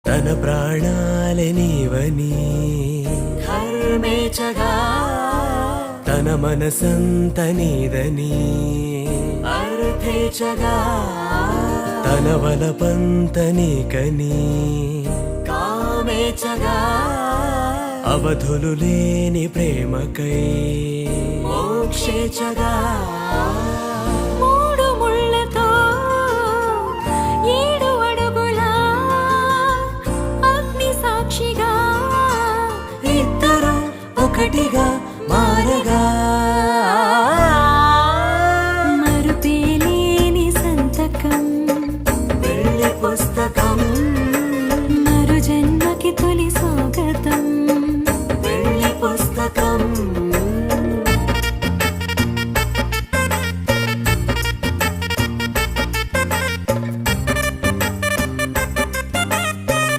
తన ప్రాణాలే నీవని ధర్మేచగా తన మనసంత నీదని అర్థేచగా తన వలపంత నీకని కామేచగా అవధులు లేని ప్రేమకై మోక్షేచగా మూడు ముళ్ళతో 7 అడుగుల అగ్ని సాక్షిగా ఇద్దరు ఒకటిగా మారగా